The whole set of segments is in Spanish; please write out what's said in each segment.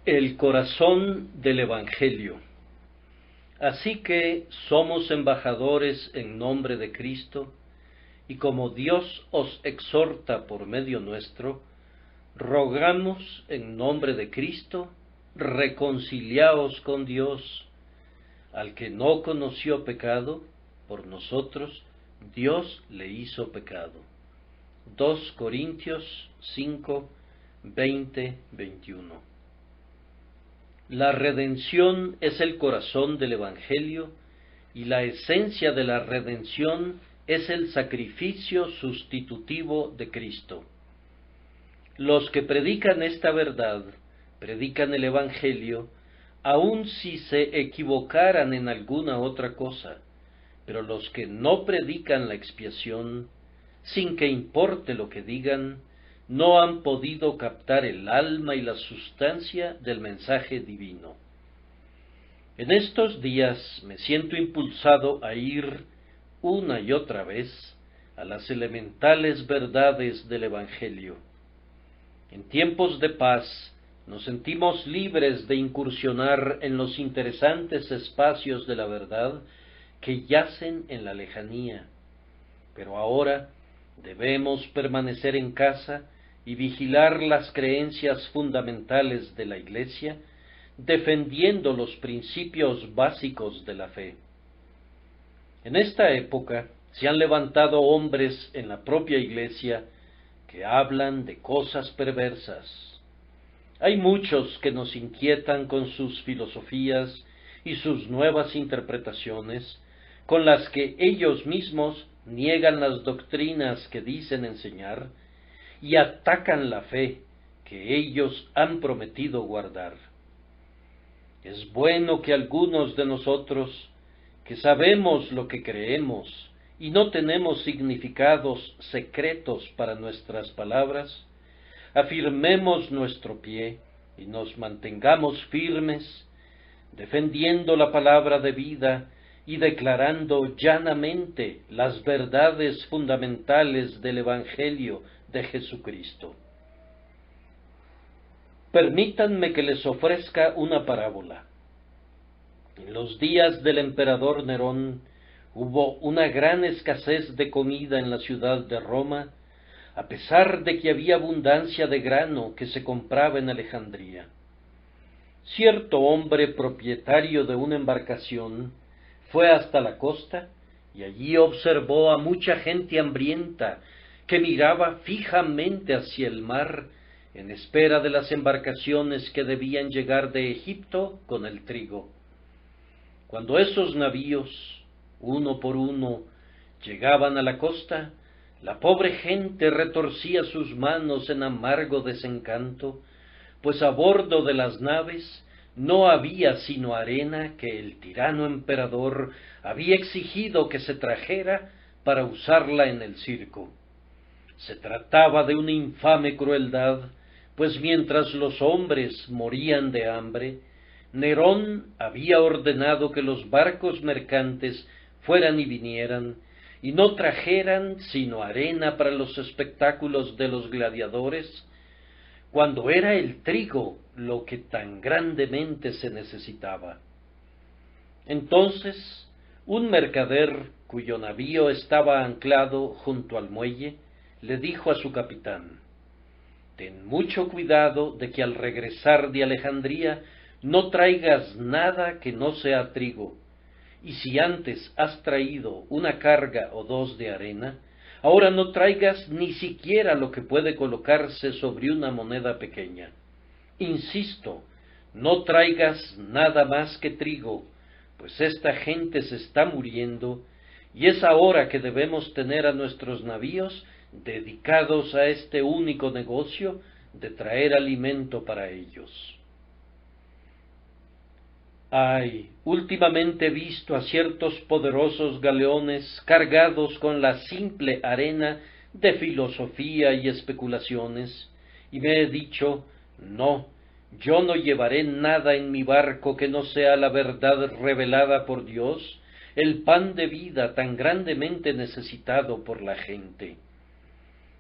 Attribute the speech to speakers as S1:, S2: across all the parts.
S1: El corazón del Evangelio. Así que somos embajadores en nombre de Cristo, y como Dios os exhorta por medio nuestro, rogamos en nombre de Cristo, reconciliaos con Dios. Al que no conoció pecado, por nosotros Dios le hizo pecado. 2 Corintios 5, 20, 21. La redención es el corazón del Evangelio, y la esencia de la redención es el sacrificio sustitutivo de Cristo. Los que predican esta verdad, predican el Evangelio, aun si se equivocaran en alguna otra cosa, pero los que no predican la expiación, sin que importe lo que digan, no han podido captar el alma y la sustancia del mensaje divino. En estos días me siento impulsado a ir una y otra vez a las elementales verdades del Evangelio. En tiempos de paz nos sentimos libres de incursionar en los interesantes espacios de la verdad que yacen en la lejanía, pero ahora debemos permanecer en casa y vigilar las creencias fundamentales de la Iglesia, defendiendo los principios básicos de la fe. En esta época se han levantado hombres en la propia Iglesia que hablan de cosas perversas. Hay muchos que nos inquietan con sus filosofías y sus nuevas interpretaciones, con las que ellos mismos niegan las doctrinas que dicen enseñar y atacan la fe que ellos han prometido guardar. Es bueno que algunos de nosotros, que sabemos lo que creemos y no tenemos significados secretos para nuestras palabras, afirmemos nuestro pie y nos mantengamos firmes, defendiendo la palabra de vida y declarando llanamente las verdades fundamentales del Evangelio de Jesucristo. Permítanme que les ofrezca una parábola. En los días del emperador Nerón hubo una gran escasez de comida en la ciudad de Roma, a pesar de que había abundancia de grano que se compraba en Alejandría. Cierto hombre propietario de una embarcación fue hasta la costa y allí observó a mucha gente hambrienta que miraba fijamente hacia el mar en espera de las embarcaciones que debían llegar de Egipto con el trigo. Cuando esos navíos, uno por uno, llegaban a la costa, la pobre gente retorcía sus manos en amargo desencanto, pues a bordo de las naves no había sino arena que el tirano emperador había exigido que se trajera para usarla en el circo. Se trataba de una infame crueldad, pues mientras los hombres morían de hambre, Nerón había ordenado que los barcos mercantes fueran y vinieran, y no trajeran sino arena para los espectáculos de los gladiadores, cuando era el trigo lo que tan grandemente se necesitaba. Entonces, un mercader cuyo navío estaba anclado junto al muelle, le dijo a su capitán: «Ten mucho cuidado de que al regresar de Alejandría no traigas nada que no sea trigo, y si antes has traído una carga o dos de arena, ahora no traigas ni siquiera lo que puede colocarse sobre una moneda pequeña. Insisto, no traigas nada más que trigo, pues esta gente se está muriendo, y es ahora que debemos tener a nuestros navíos dedicados a este único negocio de traer alimento para ellos». Ay, últimamente he visto a ciertos poderosos galeones cargados con la simple arena de filosofía y especulaciones, y me he dicho: no, yo no llevaré nada en mi barco que no sea la verdad revelada por Dios, el pan de vida tan grandemente necesitado por la gente.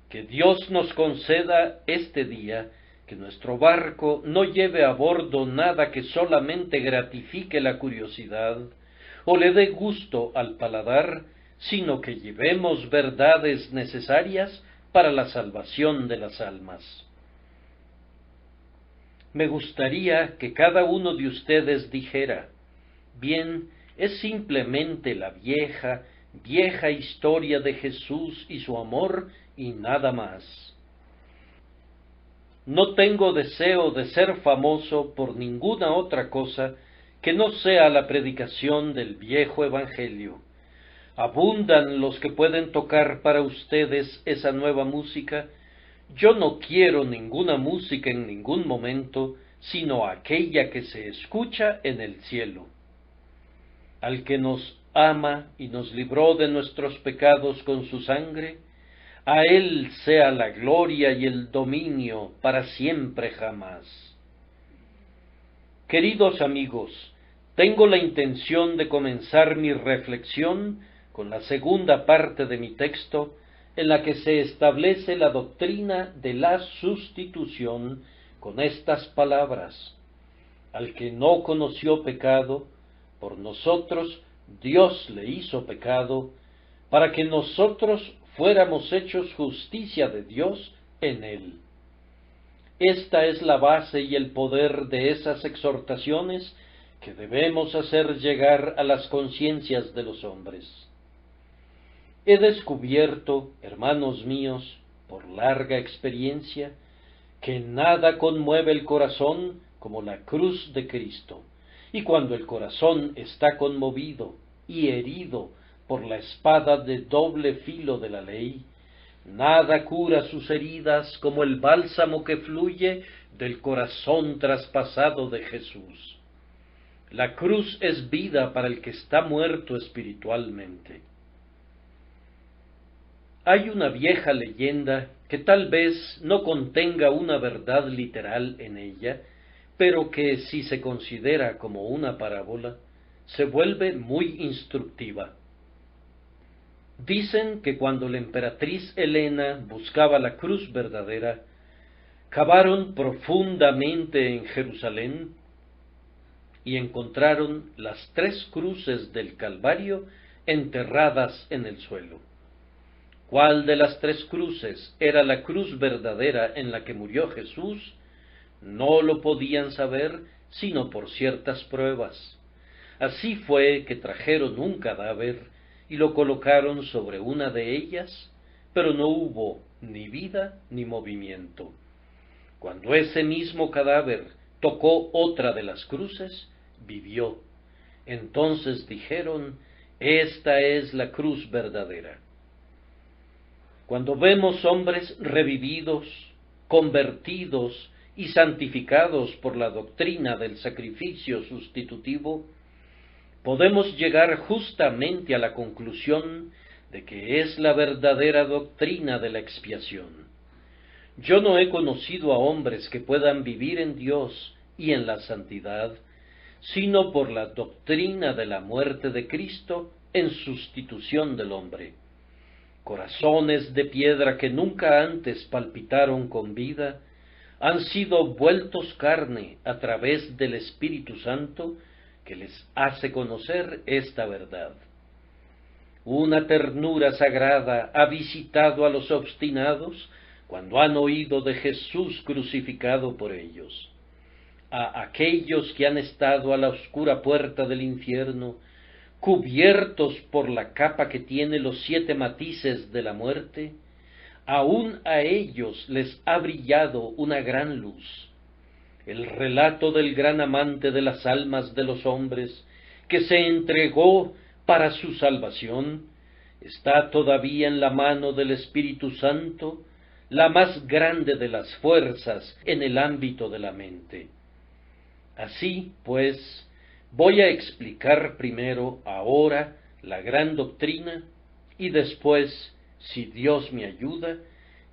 S1: Que Dios nos conceda este día que nuestro barco no lleve a bordo nada que solamente gratifique la curiosidad o le dé gusto al paladar, sino que llevemos verdades necesarias para la salvación de las almas. Me gustaría que cada uno de ustedes dijera: bien, es simplemente la vieja historia de Jesús y su amor y nada más. No tengo deseo de ser famoso por ninguna otra cosa que no sea la predicación del viejo Evangelio. Abundan los que pueden tocar para ustedes esa nueva música. Yo no quiero ninguna música en ningún momento, sino aquella que se escucha en el cielo. Al que nos ama y nos libró de nuestros pecados con su sangre, a Él sea la gloria y el dominio para siempre jamás. Queridos amigos, tengo la intención de comenzar mi reflexión con la segunda parte de mi texto, en la que se establece la doctrina de la sustitución con estas palabras: al que no conoció pecado, por nosotros Dios le hizo pecado, para que nosotros fuéramos hechos justicia de Dios en él. Esta es la base y el poder de esas exhortaciones que debemos hacer llegar a las conciencias de los hombres. He descubierto, hermanos míos, por larga experiencia, que nada conmueve el corazón como la cruz de Cristo, y cuando el corazón está conmovido y herido por la espada de doble filo de la ley, nada cura sus heridas como el bálsamo que fluye del corazón traspasado de Jesús. La cruz es vida para el que está muerto espiritualmente. Hay una vieja leyenda que tal vez no contenga una verdad literal en ella, pero que, si se considera como una parábola, se vuelve muy instructiva. Dicen que cuando la emperatriz Helena buscaba la cruz verdadera, cavaron profundamente en Jerusalén y encontraron las 3 cruces del Calvario enterradas en el suelo. ¿Cuál de las 3 cruces era la cruz verdadera en la que murió Jesús? No lo podían saber sino por ciertas pruebas. Así fue que trajeron un cadáver y lo colocaron sobre una de ellas, pero no hubo ni vida ni movimiento. Cuando ese mismo cadáver tocó otra de las cruces, vivió. Entonces dijeron: esta es la cruz verdadera. Cuando vemos hombres revividos, convertidos y santificados por la doctrina del sacrificio sustitutivo, podemos llegar justamente a la conclusión de que es la verdadera doctrina de la expiación. Yo no he conocido a hombres que puedan vivir en Dios y en la santidad, sino por la doctrina de la muerte de Cristo en sustitución del hombre. Corazones de piedra que nunca antes palpitaron con vida, han sido vueltos carne a través del Espíritu Santo que les hace conocer esta verdad. Una ternura sagrada ha visitado a los obstinados cuando han oído de Jesús crucificado por ellos. A aquellos que han estado a la oscura puerta del infierno, cubiertos por la capa que tiene los 7 matices de la muerte, aún a ellos les ha brillado una gran luz. El relato del gran amante de las almas de los hombres, que se entregó para su salvación, está todavía en la mano del Espíritu Santo, la más grande de las fuerzas en el ámbito de la mente. Así, pues, voy a explicar primero, ahora, la gran doctrina, y después, si Dios me ayuda,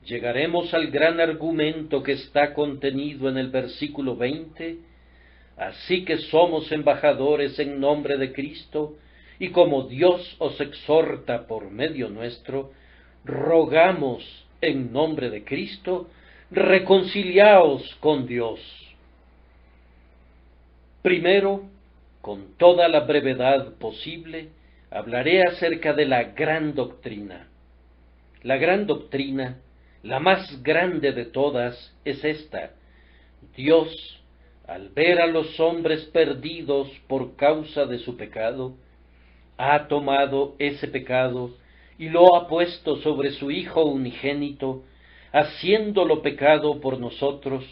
S1: llegaremos al gran argumento que está contenido en el versículo 20, así que somos embajadores en nombre de Cristo, y como Dios os exhorta por medio nuestro, rogamos en nombre de Cristo, reconciliaos con Dios. Primero, con toda la brevedad posible, hablaré acerca de la gran doctrina. La gran doctrina, la más grande de todas, es esta: Dios, al ver a los hombres perdidos por causa de su pecado, ha tomado ese pecado y lo ha puesto sobre su Hijo unigénito, haciéndolo pecado por nosotros,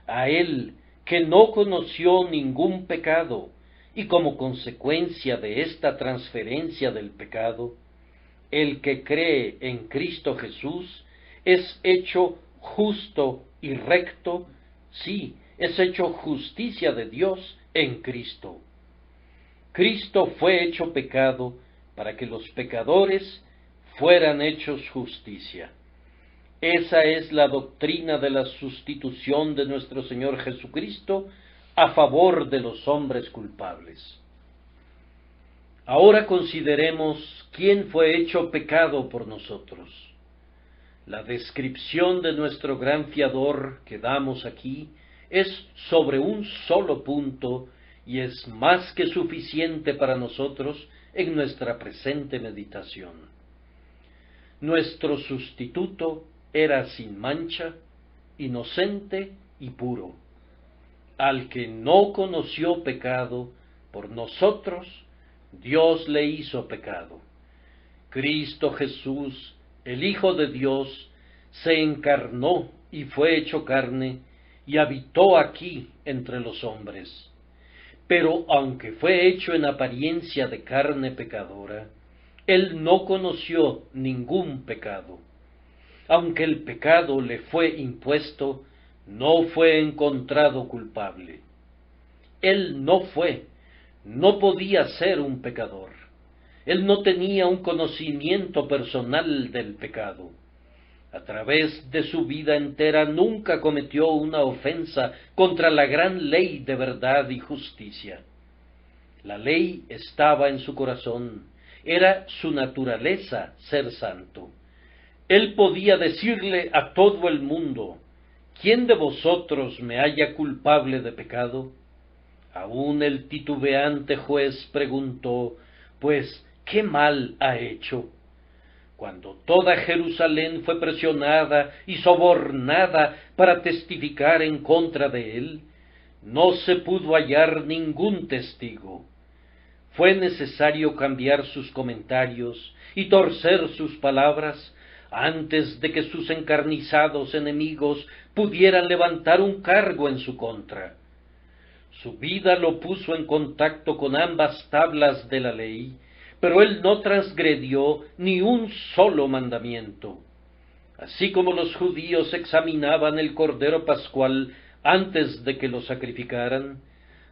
S1: a Él que no conoció ningún pecado, y como consecuencia de esta transferencia del pecado, el que cree en Cristo Jesús es hecho justo y recto, sí, es hecho justicia de Dios en Cristo. Cristo fue hecho pecado para que los pecadores fueran hechos justicia. Esa es la doctrina de la sustitución de nuestro Señor Jesucristo a favor de los hombres culpables. Ahora consideremos quién fue hecho pecado por nosotros. La descripción de nuestro gran fiador que damos aquí es sobre un solo punto y es más que suficiente para nosotros en nuestra presente meditación. Nuestro sustituto era sin mancha, inocente y puro. Al que no conoció pecado, por nosotros Dios le hizo pecado. Cristo Jesús, el Hijo de Dios, se encarnó y fue hecho carne y habitó aquí entre los hombres. Pero aunque fue hecho en apariencia de carne pecadora, Él no conoció ningún pecado. Aunque el pecado le fue impuesto, no fue encontrado culpable. Él no podía ser un pecador. Él no tenía un conocimiento personal del pecado. A través de su vida entera nunca cometió una ofensa contra la gran ley de verdad y justicia. La ley estaba en su corazón, era su naturaleza ser santo. Él podía decirle a todo el mundo: ¿quién de vosotros me halla culpable de pecado? Aún el titubeante juez preguntó: pues, ¿qué mal ha hecho? Cuando toda Jerusalén fue presionada y sobornada para testificar en contra de él, no se pudo hallar ningún testigo. Fue necesario cambiar sus comentarios y torcer sus palabras antes de que sus encarnizados enemigos pudieran levantar un cargo en su contra. Su vida lo puso en contacto con ambas tablas de la ley, pero él no transgredió ni un solo mandamiento. Así como los judíos examinaban el cordero pascual antes de que lo sacrificaran,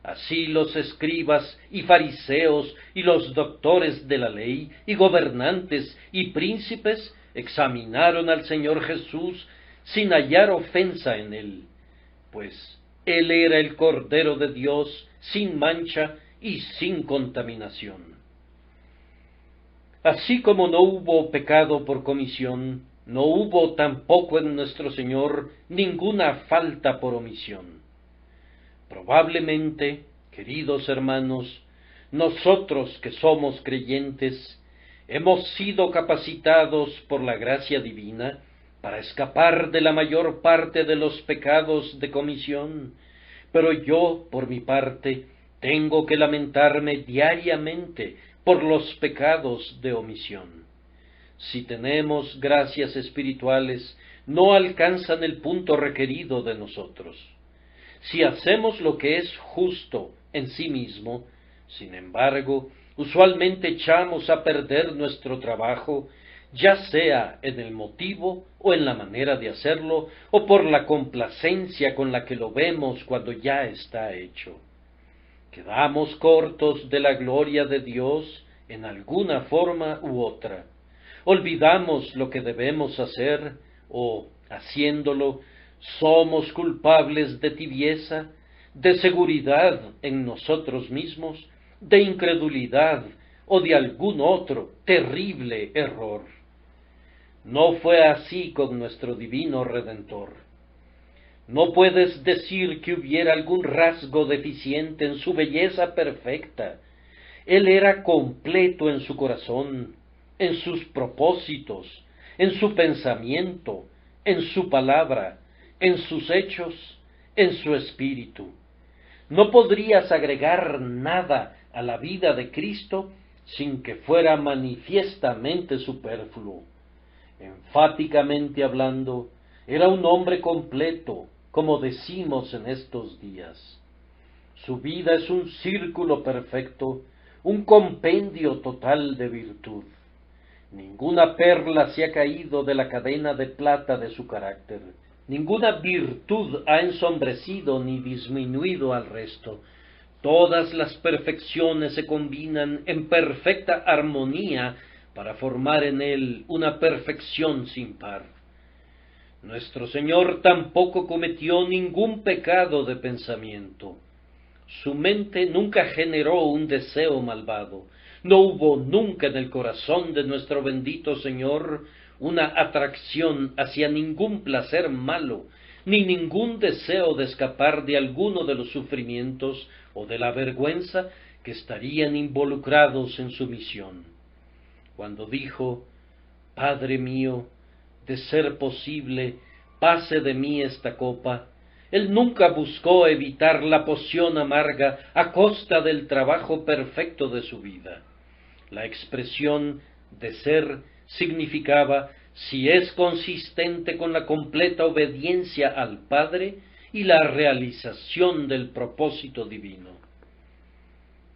S1: así los escribas y fariseos y los doctores de la ley y gobernantes y príncipes examinaron al Señor Jesús sin hallar ofensa en él, pues él era el Cordero de Dios sin mancha y sin contaminación. Así como no hubo pecado por comisión, no hubo tampoco en nuestro Señor ninguna falta por omisión. Probablemente, queridos hermanos, nosotros que somos creyentes, hemos sido capacitados por la gracia divina para escapar de la mayor parte de los pecados de comisión, pero yo, por mi parte, tengo que lamentarme diariamente por los pecados de omisión. Si tenemos gracias espirituales, no alcanzan el punto requerido de nosotros. Si hacemos lo que es justo en sí mismo, sin embargo, usualmente echamos a perder nuestro trabajo, ya sea en el motivo o en la manera de hacerlo, o por la complacencia con la que lo vemos cuando ya está hecho. Quedamos cortos de la gloria de Dios en alguna forma u otra. Olvidamos lo que debemos hacer, o, haciéndolo, somos culpables de tibieza, de seguridad en nosotros mismos, de incredulidad o de algún otro terrible error. No fue así con nuestro divino Redentor. No puedes decir que hubiera algún rasgo deficiente en su belleza perfecta. Él era completo en su corazón, en sus propósitos, en su pensamiento, en su palabra, en sus hechos, en su espíritu. No podrías agregar nada a la vida de Cristo sin que fuera manifiestamente superfluo. Enfáticamente hablando, era un hombre completo, como decimos en estos días. Su vida es un círculo perfecto, un compendio total de virtud. Ninguna perla se ha caído de la cadena de plata de su carácter. Ninguna virtud ha ensombrecido ni disminuido al resto. Todas las perfecciones se combinan en perfecta armonía para formar en él una perfección sin par. Nuestro Señor tampoco cometió ningún pecado de pensamiento. Su mente nunca generó un deseo malvado. No hubo nunca en el corazón de nuestro bendito Señor una atracción hacia ningún placer malo, ni ningún deseo de escapar de alguno de los sufrimientos o de la vergüenza que estarían involucrados en su misión. Cuando dijo: Padre mío, de ser posible, pase de mí esta copa, él nunca buscó evitar la poción amarga a costa del trabajo perfecto de su vida. La expresión de ser significaba si es consistente con la completa obediencia al Padre y la realización del propósito divino.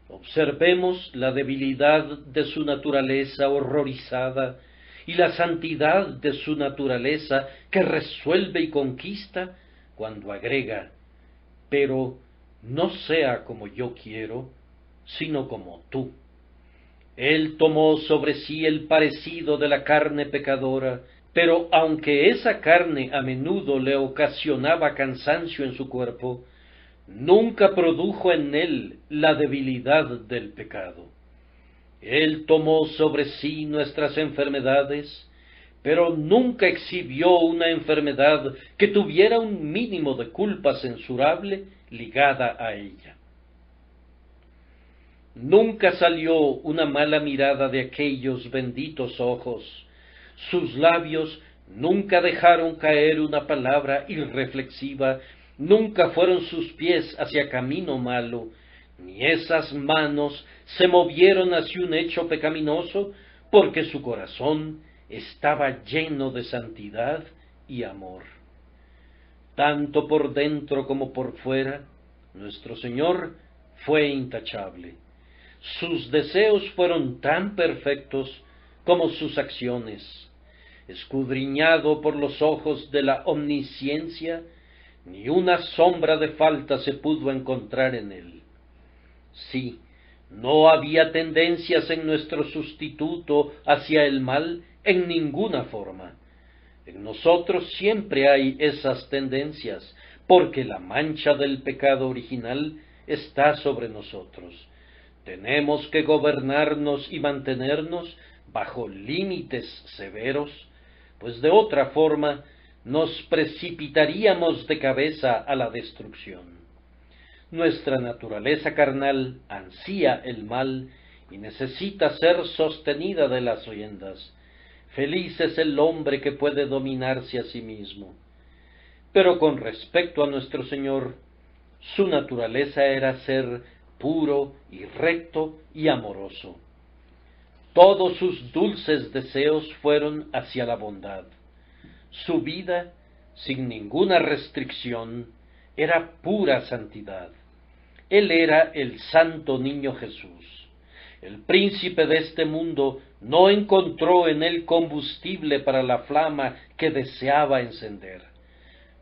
S1: Observemos la debilidad de su naturaleza horrorizada y la santidad de su naturaleza que resuelve y conquista cuando agrega: pero no sea como yo quiero, sino como tú. Él tomó sobre sí el parecido de la carne pecadora, pero aunque esa carne a menudo le ocasionaba cansancio en su cuerpo, nunca produjo en él la debilidad del pecado. Él tomó sobre sí nuestras enfermedades, pero nunca exhibió una enfermedad que tuviera un mínimo de culpa censurable ligada a ella. Nunca salió una mala mirada de aquellos benditos ojos. Sus labios nunca dejaron caer una palabra irreflexiva, nunca fueron sus pies hacia camino malo, ni esas manos se movieron hacia un hecho pecaminoso, porque su corazón estaba lleno de santidad y amor. Tanto por dentro como por fuera, nuestro Señor fue intachable. Sus deseos fueron tan perfectos como sus acciones. Escudriñado por los ojos de la omnisciencia, ni una sombra de falta se pudo encontrar en él. Sí, no había tendencias en nuestro sustituto hacia el mal en ninguna forma. En nosotros siempre hay esas tendencias, porque la mancha del pecado original está sobre nosotros. Tenemos que gobernarnos y mantenernos bajo límites severos, pues de otra forma nos precipitaríamos de cabeza a la destrucción. Nuestra naturaleza carnal ansía el mal y necesita ser sostenida de las riendas. Feliz es el hombre que puede dominarse a sí mismo. Pero con respecto a nuestro Señor, su naturaleza era ser puro y recto y amoroso. Todos sus dulces deseos fueron hacia la bondad. Su vida, sin ninguna restricción, era pura santidad. Él era el santo niño Jesús. El príncipe de este mundo no encontró en él combustible para la flama que deseaba encender.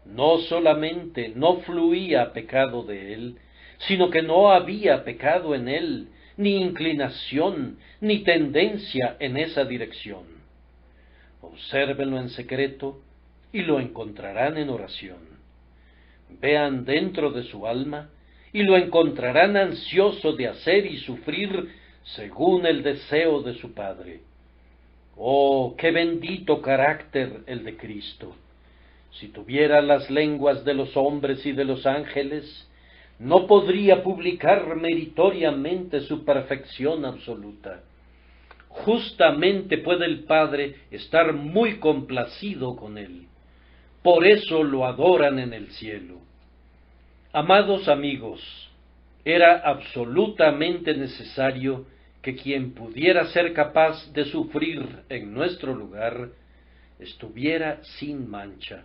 S1: No solamente no fluía pecado de él, sino que no había pecado en él, ni inclinación, ni tendencia en esa dirección. Obsérvenlo en secreto y lo encontrarán en oración. Vean dentro de su alma y lo encontrarán ansioso de hacer y sufrir según el deseo de su Padre. ¡Oh, qué bendito carácter el de Cristo! Si tuviera las lenguas de los hombres y de los ángeles, no podría publicar meritoriamente su perfección absoluta. Justamente puede el Padre estar muy complacido con él. Por eso lo adoran en el cielo. Amados amigos, era absolutamente necesario que quien pudiera ser capaz de sufrir en nuestro lugar estuviera sin mancha.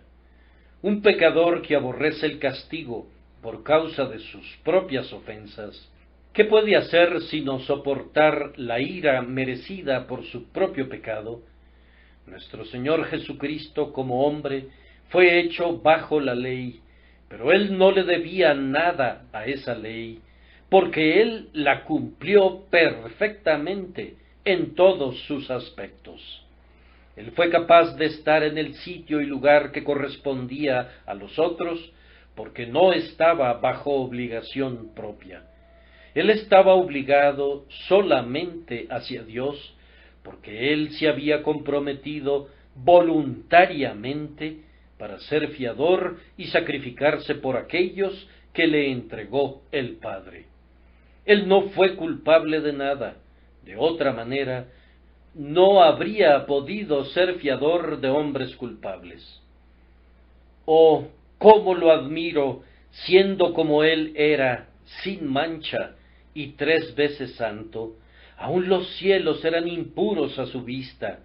S1: Un pecador que aborrece el castigo por causa de sus propias ofensas, ¿qué puede hacer sino soportar la ira merecida por su propio pecado? Nuestro Señor Jesucristo, como hombre, fue hecho bajo la ley, pero Él no le debía nada a esa ley, porque Él la cumplió perfectamente en todos sus aspectos. Él fue capaz de estar en el sitio y lugar que correspondía a los otros, porque no estaba bajo obligación propia. Él estaba obligado solamente hacia Dios, porque Él se había comprometido voluntariamente para ser fiador y sacrificarse por aquellos que le entregó el Padre. Él no fue culpable de nada. De otra manera, no habría podido ser fiador de hombres culpables. Oh, cómo lo admiro, siendo como él era, sin mancha y 3 veces santo, aun los cielos eran impuros a su vista,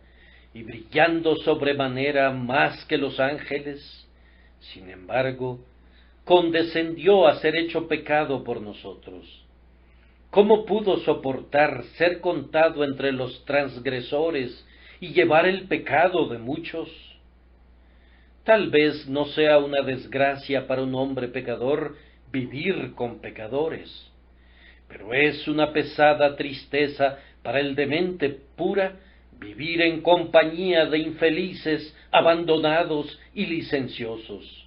S1: y brillando sobremanera más que los ángeles. Sin embargo, condescendió a ser hecho pecado por nosotros. ¿Cómo pudo soportar ser contado entre los transgresores y llevar el pecado de muchos? Tal vez no sea una desgracia para un hombre pecador vivir con pecadores, pero es una pesada tristeza para el demente pura vivir en compañía de infelices, abandonados y licenciosos.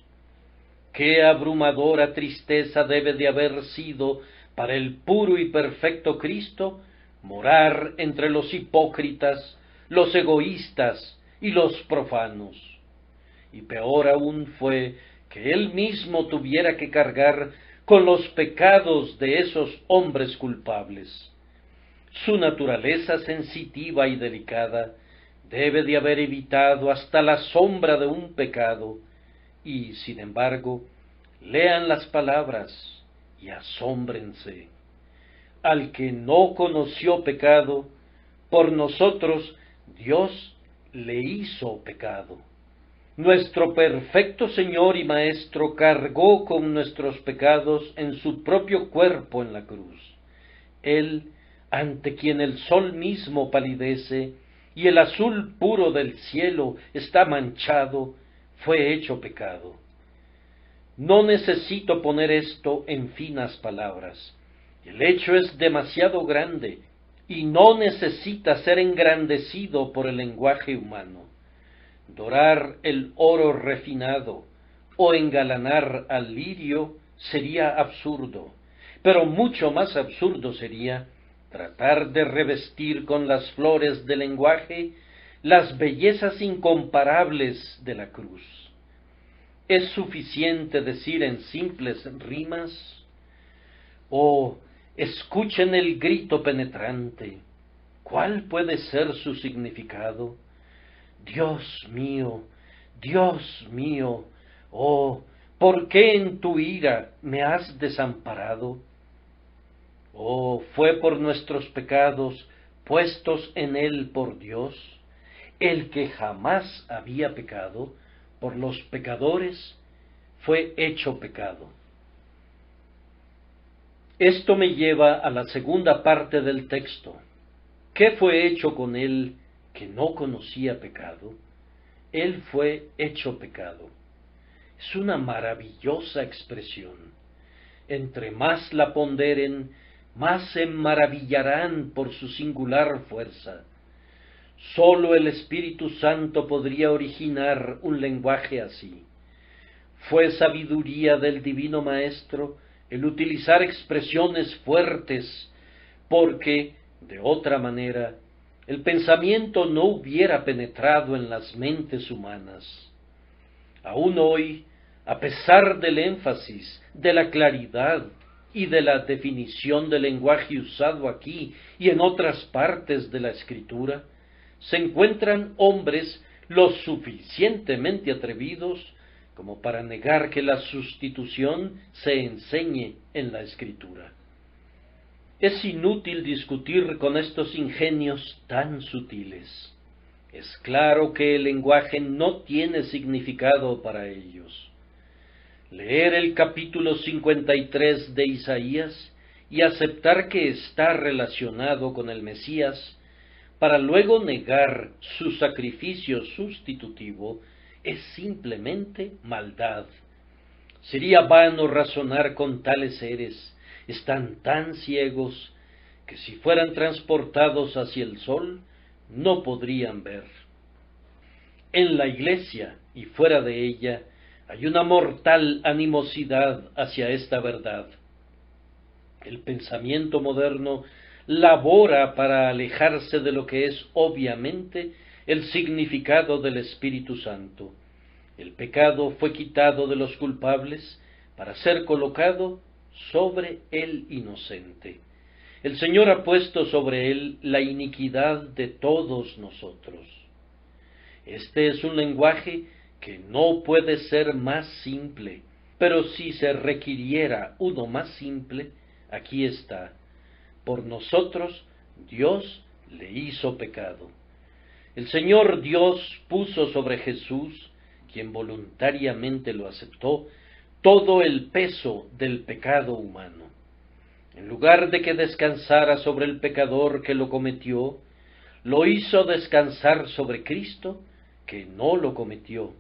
S1: Qué abrumadora tristeza debe de haber sido para el puro y perfecto Cristo morar entre los hipócritas, los egoístas y los profanos. Y peor aún fue que él mismo tuviera que cargar con los pecados de esos hombres culpables. Su naturaleza sensitiva y delicada debe de haber evitado hasta la sombra de un pecado, y, sin embargo, lean las palabras y asómbrense. Al que no conoció pecado, por nosotros Dios le hizo pecado. Nuestro perfecto Señor y Maestro cargó con nuestros pecados en su propio cuerpo en la cruz. Él, ante quien el sol mismo palidece y el azul puro del cielo está manchado, fue hecho pecado. No necesito poner esto en finas palabras. El hecho es demasiado grande y no necesita ser engrandecido por el lenguaje humano. Dorar el oro refinado o engalanar al lirio sería absurdo, pero mucho más absurdo sería tratar de revestir con las flores del lenguaje las bellezas incomparables de la cruz. ¿Es suficiente decir en simples rimas? Oh, escuchen el grito penetrante. ¿Cuál puede ser su significado? Dios mío, oh, ¿por qué en tu ira me has desamparado? Oh, fue por nuestros pecados puestos en él por Dios, el que jamás había pecado, por los pecadores fue hecho pecado. Esto me lleva a la segunda parte del texto. ¿Qué fue hecho con él que no conocía pecado? Él fue hecho pecado. Es una maravillosa expresión. Entre más la ponderen, más se maravillarán por su singular fuerza. Sólo el Espíritu Santo podría originar un lenguaje así. Fue sabiduría del Divino Maestro el utilizar expresiones fuertes, porque, de otra manera, el pensamiento no hubiera penetrado en las mentes humanas. Aún hoy, a pesar del énfasis, de la claridad y de la definición del lenguaje usado aquí y en otras partes de la Escritura, se encuentran hombres lo suficientemente atrevidos como para negar que la sustitución se enseñe en la Escritura. Es inútil discutir con estos ingenios tan sutiles. Es claro que el lenguaje no tiene significado para ellos. Leer el capítulo 53 de Isaías y aceptar que está relacionado con el Mesías, para luego negar su sacrificio sustitutivo, es simplemente maldad. Sería vano razonar con tales seres. Están tan ciegos que si fueran transportados hacia el sol, no podrían ver. En la Iglesia y fuera de ella hay una mortal animosidad hacia esta verdad. El pensamiento moderno labora para alejarse de lo que es obviamente el significado del Espíritu Santo. El pecado fue quitado de los culpables para ser colocado sobre el inocente. El Señor ha puesto sobre él la iniquidad de todos nosotros. Este es un lenguaje que no puede ser más simple, pero si se requiriera uno más simple, aquí está. Por nosotros Dios le hizo pecado. El Señor Dios puso sobre Jesús, quien voluntariamente lo aceptó, todo el peso del pecado humano. En lugar de que descansara sobre el pecador que lo cometió, lo hizo descansar sobre Cristo, que no lo cometió,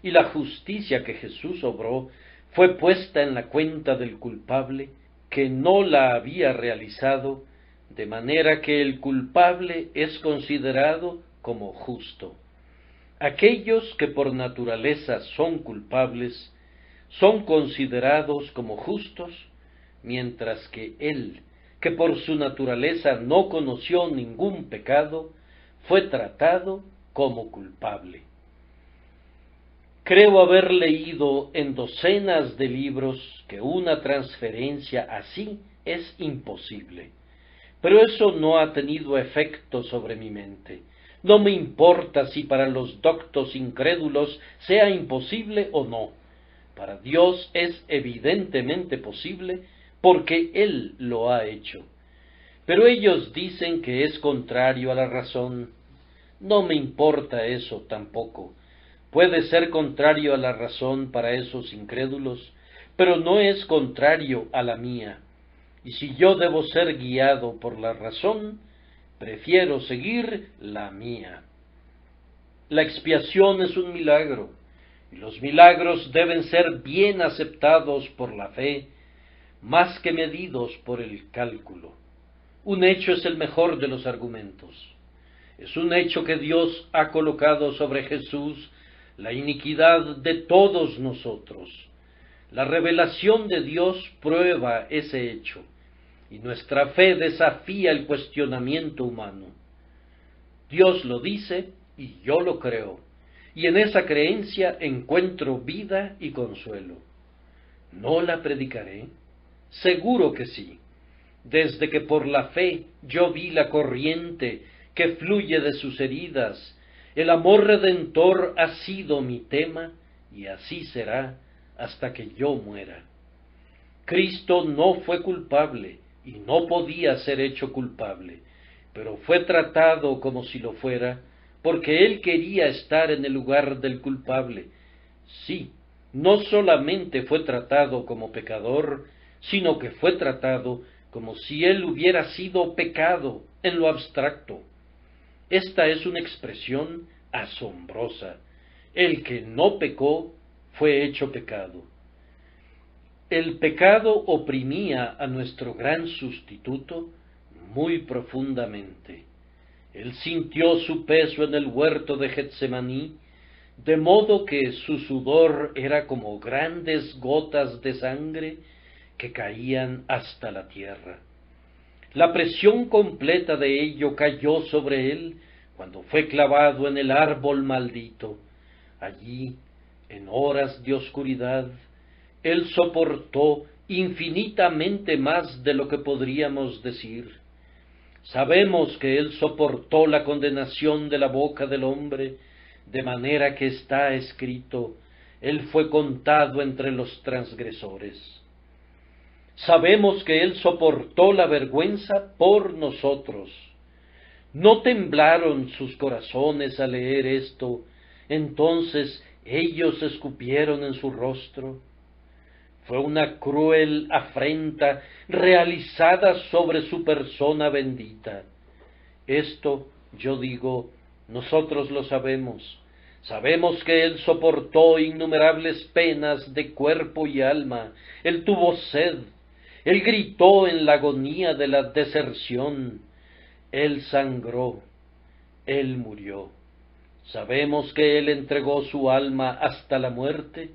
S1: y la justicia que Jesús obró fue puesta en la cuenta del culpable, que no la había realizado, de manera que el culpable es considerado como justo. Aquellos que por naturaleza son culpables son considerados como justos, mientras que él, que por su naturaleza no conoció ningún pecado, fue tratado como culpable. Creo haber leído en docenas de libros que una transferencia así es imposible, pero eso no ha tenido efecto sobre mi mente. No me importa si para los doctos incrédulos sea imposible o no. Para Dios es evidentemente posible porque Él lo ha hecho. Pero ellos dicen que es contrario a la razón. No me importa eso tampoco. Puede ser contrario a la razón para esos incrédulos, pero no es contrario a la mía. Y si yo debo ser guiado por la razón, prefiero seguir la mía. La expiación es un milagro, y los milagros deben ser bien aceptados por la fe, más que medidos por el cálculo. Un hecho es el mejor de los argumentos. Es un hecho que Dios ha colocado sobre Jesús la iniquidad de todos nosotros. La revelación de Dios prueba ese hecho, y nuestra fe desafía el cuestionamiento humano. Dios lo dice y yo lo creo, y en esa creencia encuentro vida y consuelo. ¿No la predicaré? Seguro que sí. Desde que por la fe yo vi la corriente que fluye de sus heridas, el amor redentor ha sido mi tema, y así será hasta que yo muera. Cristo no fue culpable, y no podía ser hecho culpable, pero fue tratado como si lo fuera, porque él quería estar en el lugar del culpable. Sí, no solamente fue tratado como pecador, sino que fue tratado como si él hubiera sido pecado en lo abstracto. Esta es una expresión asombrosa. El que no pecó fue hecho pecado. El pecado oprimía a nuestro gran sustituto muy profundamente. Él sintió su peso en el huerto de Getsemaní, de modo que su sudor era como grandes gotas de sangre que caían hasta la tierra. La presión completa de ello cayó sobre él cuando fue clavado en el árbol maldito. Allí, En horas de oscuridad, Él soportó infinitamente más de lo que podríamos decir. Sabemos que Él soportó la condenación de la boca del hombre, de manera que está escrito, Él fue contado entre los transgresores. Sabemos que Él soportó la vergüenza por nosotros. ¿No temblaron sus corazones al leer esto? Entonces ellos escupieron en su rostro. Fue una cruel afrenta realizada sobre su persona bendita. Esto, yo digo, nosotros lo sabemos. Sabemos que Él soportó innumerables penas de cuerpo y alma. Él tuvo sed. Él gritó en la agonía de la deserción. Él sangró. Él murió. Sabemos que Él entregó su alma hasta la muerte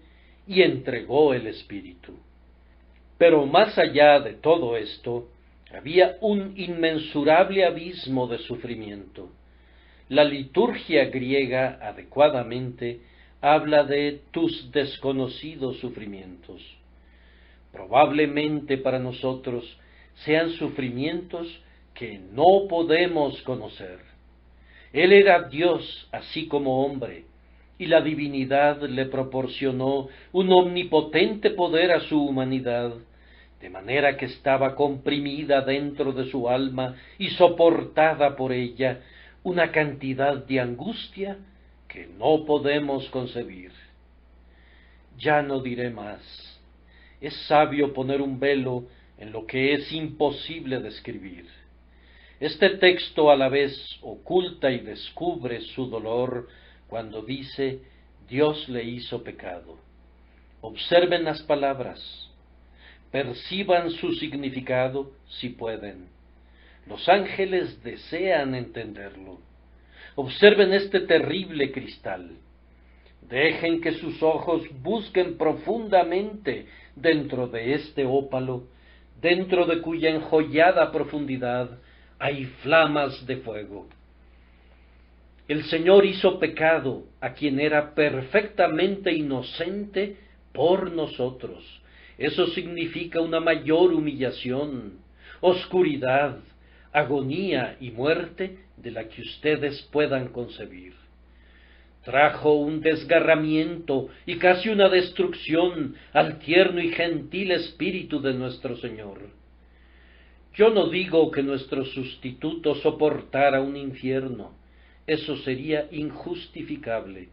S1: y entregó el espíritu. Pero más allá de todo esto, había un inmensurable abismo de sufrimiento. La liturgia griega adecuadamente habla de tus desconocidos sufrimientos. Probablemente para nosotros sean sufrimientos que no podemos conocer. Él era Dios así como hombre, y la divinidad le proporcionó un omnipotente poder a su humanidad, de manera que estaba comprimida dentro de su alma y soportada por ella una cantidad de angustia que no podemos concebir. Ya no diré más. Es sabio poner un velo en lo que es imposible describir. Este texto a la vez oculta y descubre su dolor cuando dice, Dios le hizo pecado. Observen las palabras, perciban su significado si pueden. Los ángeles desean entenderlo. Observen este terrible cristal. Dejen que sus ojos busquen profundamente dentro de este ópalo, dentro de cuya enjollada profundidad hay flamas de fuego. El Señor hizo pecado a quien era perfectamente inocente por nosotros. Eso significa una mayor humillación, oscuridad, agonía y muerte de la que ustedes puedan concebir. Trajo un desgarramiento y casi una destrucción al tierno y gentil espíritu de nuestro Señor. Yo no digo que nuestro sustituto soportara un infierno, eso sería injustificable.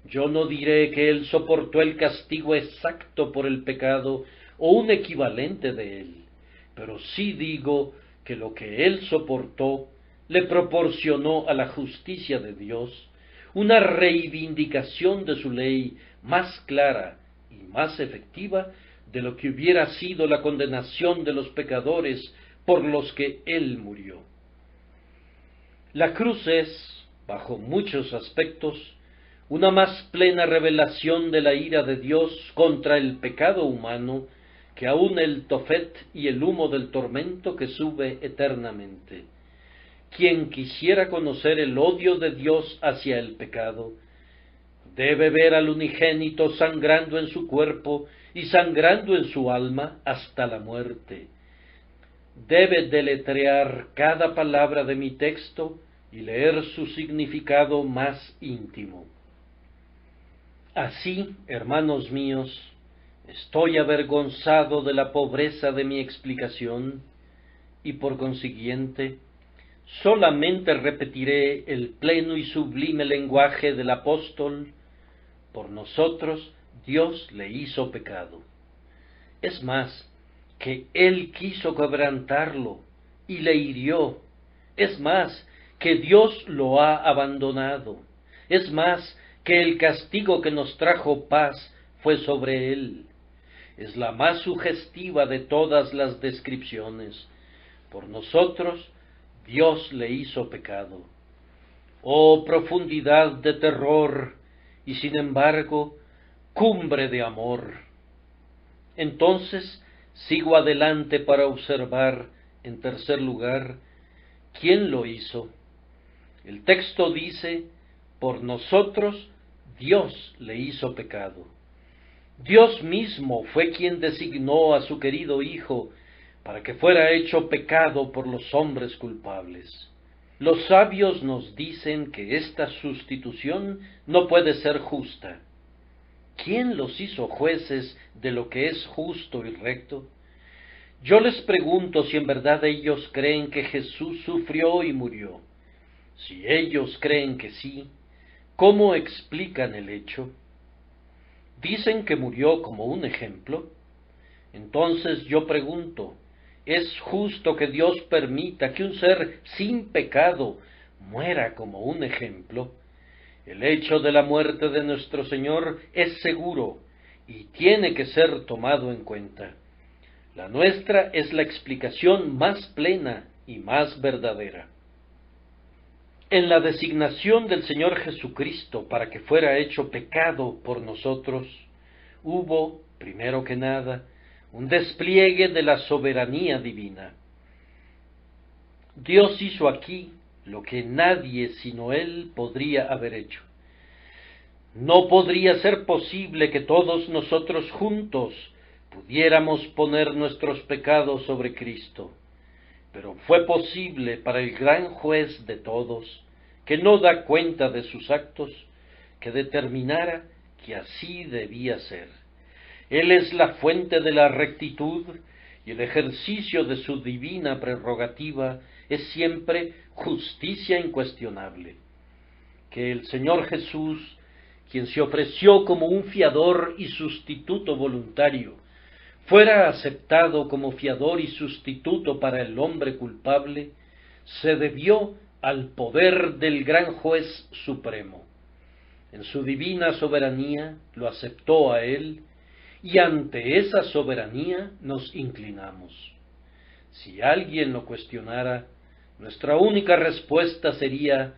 S1: Yo no diré que Él soportó el castigo exacto por el pecado o un equivalente de él, pero sí digo que lo que Él soportó le proporcionó a la justicia de Dios una reivindicación de su ley más clara y más efectiva de lo que hubiera sido la condenación de los pecadores por los que Él murió. La cruz es, bajo muchos aspectos, una más plena revelación de la ira de Dios contra el pecado humano que aun el Tofet y el humo del tormento que sube eternamente. Quien quisiera conocer el odio de Dios hacia el pecado, debe ver al unigénito sangrando en su cuerpo y sangrando en su alma hasta la muerte. Debe deletrear cada palabra de mi texto y leer su significado más íntimo. Así, hermanos míos, estoy avergonzado de la pobreza de mi explicación y por consiguiente solamente repetiré el pleno y sublime lenguaje del apóstol: por nosotros Dios le hizo pecado. Es más, que Él quiso quebrantarlo y le hirió. Es más, que Dios lo ha abandonado. Es más, que el castigo que nos trajo paz fue sobre Él. Es la más sugestiva de todas las descripciones. Por nosotros Dios le hizo pecado. Oh profundidad de terror y sin embargo cumbre de amor. Entonces sigo adelante para observar, en tercer lugar, ¿quién lo hizo? El texto dice, por nosotros Dios le hizo pecado. Dios mismo fue quien designó a su querido Hijo para que fuera hecho pecado por los hombres culpables. Los sabios nos dicen que esta sustitución no puede ser justa. ¿Quién los hizo jueces de lo que es justo y recto? Yo les pregunto si en verdad ellos creen que Jesús sufrió y murió. Si ellos creen que sí, ¿cómo explican el hecho? ¿Dicen que murió como un ejemplo? Entonces yo pregunto, ¿es justo que Dios permita que un ser sin pecado muera como un ejemplo? El hecho de la muerte de nuestro Señor es seguro y tiene que ser tomado en cuenta. La nuestra es la explicación más plena y más verdadera. En la designación del Señor Jesucristo para que fuera hecho pecado por nosotros, hubo, primero que nada, un despliegue de la soberanía divina. Dios hizo aquí lo que nadie sino Él podría haber hecho. No podría ser posible que todos nosotros juntos pudiéramos poner nuestros pecados sobre Cristo, pero fue posible para el gran juez de todos, que no da cuenta de sus actos, que determinara que así debía ser. Él es la fuente de la rectitud, y el ejercicio de su divina prerrogativa es siempre justicia incuestionable. Que el Señor Jesús, quien se ofreció como un fiador y sustituto voluntario, fuera aceptado como fiador y sustituto para el hombre culpable, se debió al poder del gran juez supremo. En su divina soberanía lo aceptó a él, y ante esa soberanía nos inclinamos. Si alguien lo cuestionara, nuestra única respuesta sería: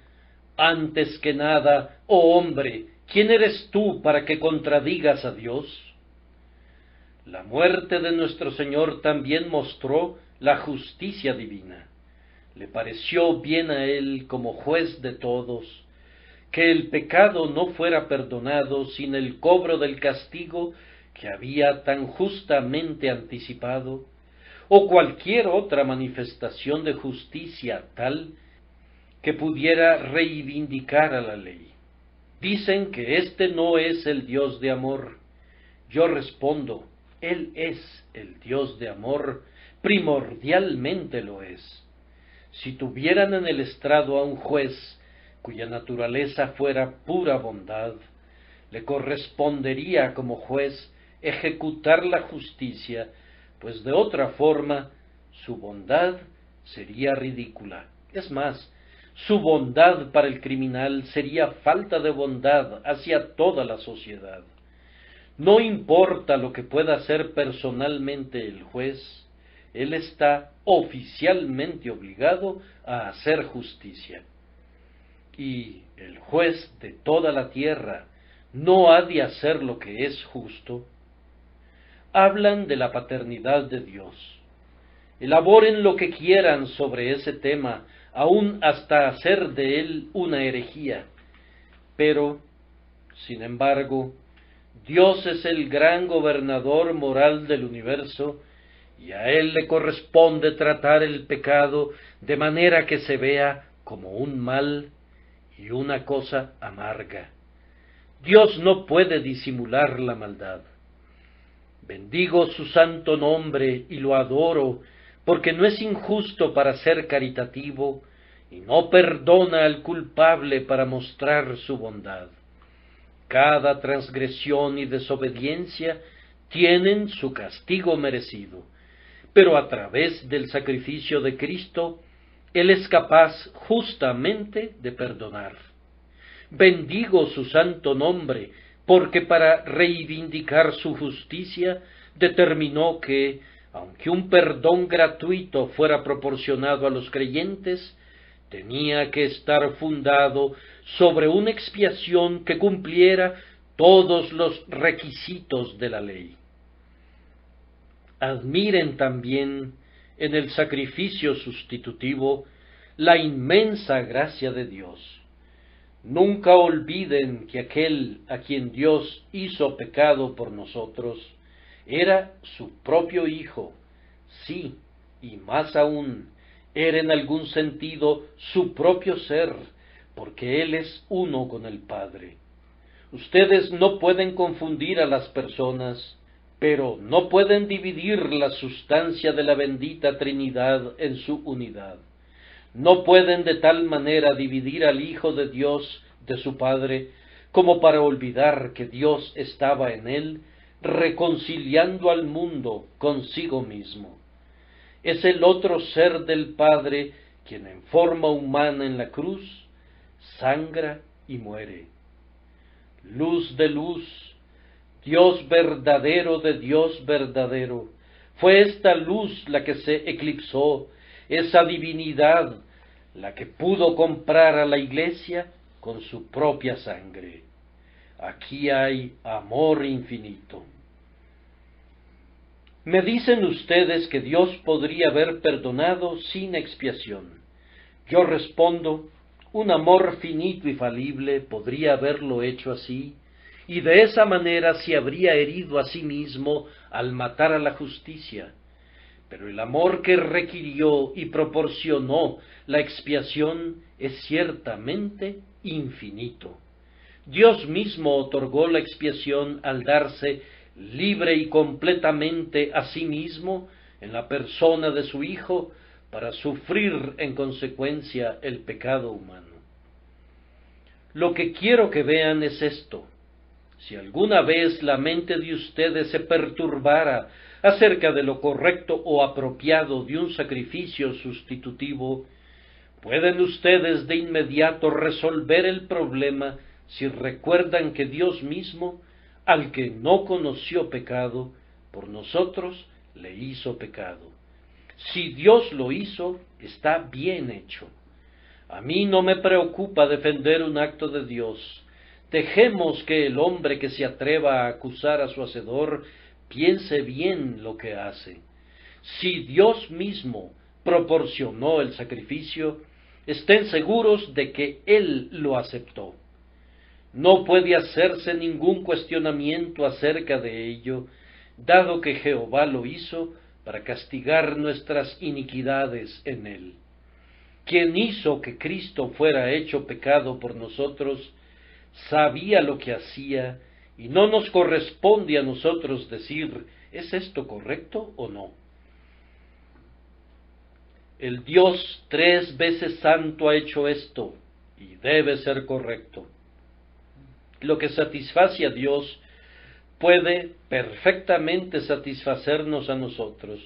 S1: antes que nada, oh hombre, ¿quién eres tú para que contradigas a Dios? La muerte de nuestro Señor también mostró la justicia divina. Le pareció bien a Él, como juez de todos, que el pecado no fuera perdonado sin el cobro del castigo que había tan justamente anticipado, o cualquier otra manifestación de justicia tal que pudiera reivindicar a la ley. Dicen que este no es el Dios de amor. Yo respondo, Él es el Dios de amor, primordialmente lo es. Si tuvieran en el estrado a un juez cuya naturaleza fuera pura bondad, le correspondería como juez ejecutar la justicia, pues de otra forma su bondad sería ridícula. Es más, su bondad para el criminal sería falta de bondad hacia toda la sociedad. No importa lo que pueda hacer personalmente el juez, él está oficialmente obligado a hacer justicia. Y el juez de toda la tierra no ha de hacer lo que es justo. Hablan de la paternidad de Dios. Elaboren lo que quieran sobre ese tema, aun hasta hacer de él una herejía. Pero, sin embargo, Dios es el gran gobernador moral del universo, y a Él le corresponde tratar el pecado de manera que se vea como un mal y una cosa amarga. Dios no puede disimular la maldad. Bendigo su santo nombre y lo adoro, porque no es injusto para ser caritativo, y no perdona al culpable para mostrar su bondad. Cada transgresión y desobediencia tienen su castigo merecido, pero a través del sacrificio de Cristo, Él es capaz justamente de perdonar. Bendigo su santo nombre, porque para reivindicar su justicia determinó que, aunque un perdón gratuito fuera proporcionado a los creyentes, tenía que estar fundado sobre una expiación que cumpliera todos los requisitos de la ley. Admiren también en el sacrificio sustitutivo la inmensa gracia de Dios. Nunca olviden que aquel a quien Dios hizo pecado por nosotros era su propio Hijo. Sí, y más aún, era en algún sentido su propio ser, porque Él es uno con el Padre. Ustedes no pueden confundir a las personas, pero no pueden dividir la sustancia de la bendita Trinidad en su unidad. No pueden de tal manera dividir al Hijo de Dios de su Padre, como para olvidar que Dios estaba en él, reconciliando al mundo consigo mismo. Es el otro ser del Padre quien en forma humana en la cruz sangra y muere. Luz de luz, Dios verdadero de Dios verdadero, fue esta luz la que se eclipsó, esa divinidad, la que pudo comprar a la Iglesia con su propia sangre. Aquí hay amor infinito. Me dicen ustedes que Dios podría haber perdonado sin expiación. Yo respondo, un amor finito y falible podría haberlo hecho así, y de esa manera se habría herido a sí mismo al matar a la justicia. Pero el amor que requirió y proporcionó la expiación es ciertamente infinito. Dios mismo otorgó la expiación al darse libre y completamente a sí mismo en la persona de su Hijo para sufrir en consecuencia el pecado humano. Lo que quiero que vean es esto. Si alguna vez la mente de ustedes se perturbara acerca de lo correcto o apropiado de un sacrificio sustitutivo, pueden ustedes de inmediato resolver el problema si recuerdan que Dios mismo, al que no conoció pecado, por nosotros le hizo pecado. Si Dios lo hizo, está bien hecho. A mí no me preocupa defender un acto de Dios. Dejemos que el hombre que se atreva a acusar a su hacedor piense bien lo que hace. Si Dios mismo proporcionó el sacrificio, estén seguros de que Él lo aceptó. No puede hacerse ningún cuestionamiento acerca de ello, dado que Jehová lo hizo para castigar nuestras iniquidades en Él. Quien hizo que Cristo fuera hecho pecado por nosotros, sabía lo que hacía, y no nos corresponde a nosotros decir, ¿es esto correcto o no? El Dios 3 veces santo ha hecho esto, y debe ser correcto. Lo que satisface a Dios puede perfectamente satisfacernos a nosotros.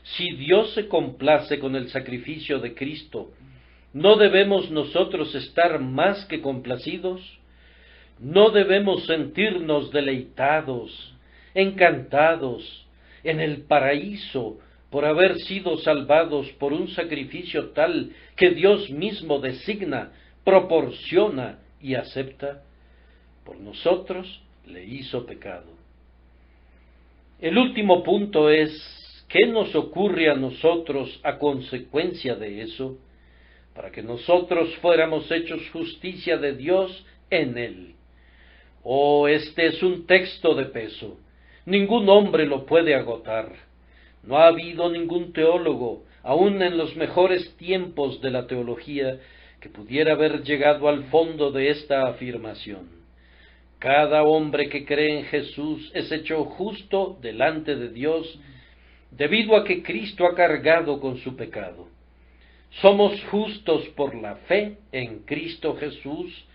S1: Si Dios se complace con el sacrificio de Cristo, ¿no debemos nosotros estar más que complacidos? ¿No debemos sentirnos deleitados, encantados, en el paraíso por haber sido salvados por un sacrificio tal que Dios mismo designa, proporciona y acepta? Por nosotros le hizo pecado. El último punto es, ¿qué nos ocurre a nosotros a consecuencia de eso? Para que nosotros fuéramos hechos justicia de Dios en Él. Oh, este es un texto de peso. Ningún hombre lo puede agotar. No ha habido ningún teólogo, aun en los mejores tiempos de la teología, que pudiera haber llegado al fondo de esta afirmación. Cada hombre que cree en Jesús es hecho justo delante de Dios debido a que Cristo ha cargado con su pecado. Somos justos por la fe en Cristo Jesús,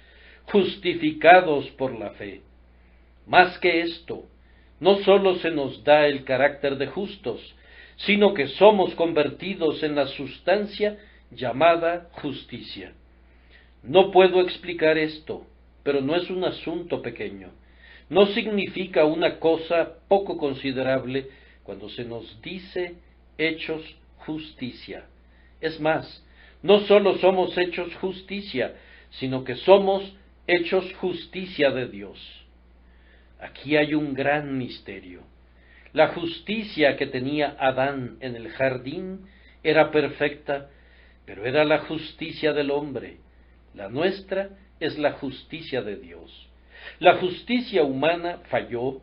S1: justificados por la fe. Más que esto, no sólo se nos da el carácter de justos, sino que somos convertidos en la sustancia llamada justicia. No puedo explicar esto, pero no es un asunto pequeño. No significa una cosa poco considerable cuando se nos dice hechos justicia. Es más, no sólo somos hechos justicia, sino que somos hechos justicia de Dios. Aquí hay un gran misterio. La justicia que tenía Adán en el jardín era perfecta, pero era la justicia del hombre. La nuestra es la justicia de Dios. La justicia humana falló,